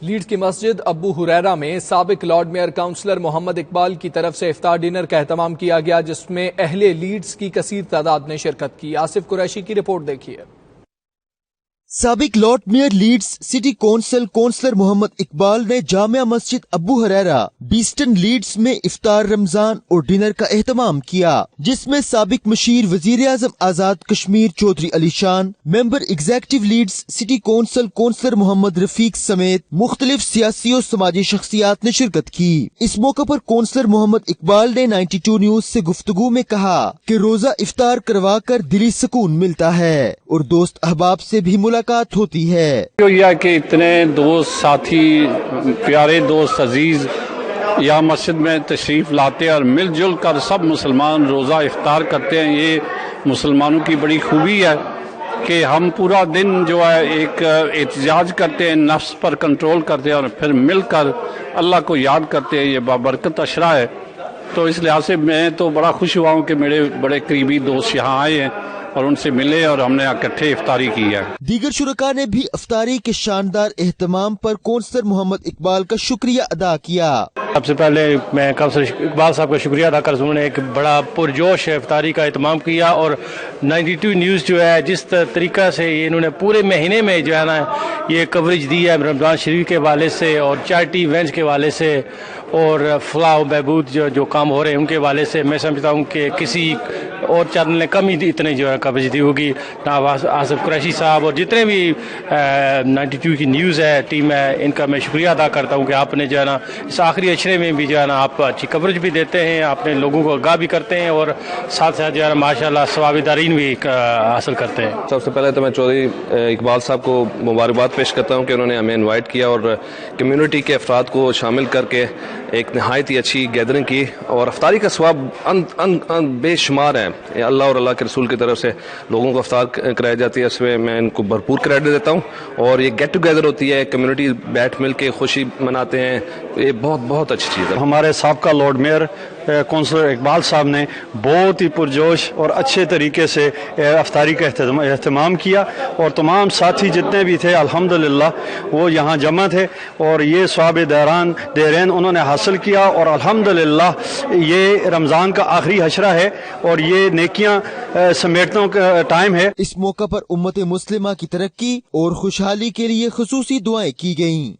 Leads کی مسجد ابو ہریرہ میں سابق لارڈ میئر کاؤنسلر محمد اقبال کی طرف سے افطار ڈنر کا اہتمام کیا گیا، جس میں اہل لیڈز کی کثیر تعداد نے شرکت کی۔ آصف قریشی کی رپورٹ دیکھیے۔ سابق lord mayor Leeds City Council councillor Muhammad Iqbal نے جامع مسجد ابو ہریرہ بیسٹن لیڈز میں افطار رمضان اور ڈنر کا اہتمام کیا، جس میں سابق مشیر وزیر اعظم Azad Kashmir Chaudhry Ali Shan, member executive Leeds City Council councillor Muhammad Rafiq سمیت مختلف سیاسی و سماجی شخصیات نے شرکت کی۔ اس موقع پر کونسلر محمد اقبال نے 92 نیوز سے گفتگو میں کہا کہ روزہ افطار کروا کر دلی سکون ملتا ہے اور دوست احباب سے بھی ملاقات ہوتی ہے۔ یہ کہ اتنے دوست ساتھی، پیارے دوست عزیز یہاں مسجد میں تشریف لاتے ہیں اور مل جل کر سب مسلمان روزہ افطار کرتے ہیں۔ یہ مسلمانوں کی بڑی خوبی ہے کہ ہم پورا دن جو ہے ایک احتجاج کرتے ہیں، نفس پر کنٹرول کرتے ہیں اور پھر مل کر اللہ کو یاد کرتے ہیں۔ یہ بابرکت عشرہ ہے، تو اس لحاظ سے میں تو بڑا خوش ہوا ہوں کہ میرے بڑے قریبی دوست یہاں آئے ہیں اور ان سے ملے اور ہم نے اکٹھے افطاری کی ہے۔ دیگر شرکاء نے بھی افطاری کے شاندار اہتمام پر کونسلر محمد اقبال کا شکریہ ادا کیا۔ سب سے پہلے میں کونسلر اقبال صاحب کا شکریہ ادا کرتا ہوں، انہوں نے ایک بڑا پرجوش افطاری کا اہتمام کیا، اور 92 نیوز جو ہے جس طریقہ سے انہوں نے پورے مہینے میں جو ہے نا یہ کوریج دی ہے رمضان شریف کے حوالے سے اور چیریٹی ایونٹس کے حوالے سے اور فلاح و بہبود جو کام ہو رہے ہیں ان کے حوالے سے، میں سمجھتا ہوں کہ کسی اور چینل نے کم ہی اتنے جو ہے کوریج دی ہوگی۔ آصف قریشی صاحب اور جتنے بھی 92 کی نیوز ہے ٹیم ہے، ان کا میں شکریہ ادا کرتا ہوں کہ آپ نے جو ہے نا اس آخری اشرے میں بھی جو ہے نا آپ اچھی کوریج بھی دیتے ہیں، اپنے لوگوں کو آگاہ بھی کرتے ہیں اور ساتھ ساتھ جو ہے نا ماشاء اللہ ثواب دارین بھی حاصل کرتے ہیں۔ سب سے پہلے تو میں چودھری اقبال صاحب کو مبارکباد پیش کرتا ہوں کہ انہوں نے ہمیں انوائٹ کیا اور کمیونٹی کے افراد کو شامل کر کے ایک نہایت ہی اچھی گیدرنگ کی، اور افطاری کا ثواب بے شمار ہے۔ اللہ اور اللہ کے رسول کی طرف سے لوگوں کو افطار کرائی جاتی ہے، اس میں میں ان کو بھرپور کریڈٹ دیتا ہوں، اور یہ گیٹ ٹوگیدر ہوتی ہے، کمیونٹی بیٹھ مل کے خوشی مناتے ہیں، یہ بہت بہت اچھی چیز ہے۔ ہمارے سابقہ لارڈ میئر کونسلر اقبال صاحب نے بہت ہی پرجوش اور اچھے طریقے سے افطاری کا اہتمام کیا، اور تمام ساتھی جتنے بھی تھے الحمدللہ وہ یہاں جمع تھے اور یہ ثواب دیرین انہوں نے حاصل کیا، اور الحمدللہ یہ رمضان کا آخری حشرہ ہے اور یہ نیکیاں سمیٹنے کا ٹائم ہے۔ اس موقع پر امت مسلمہ کی ترقی اور خوشحالی کے لیے خصوصی دعائیں کی گئیں۔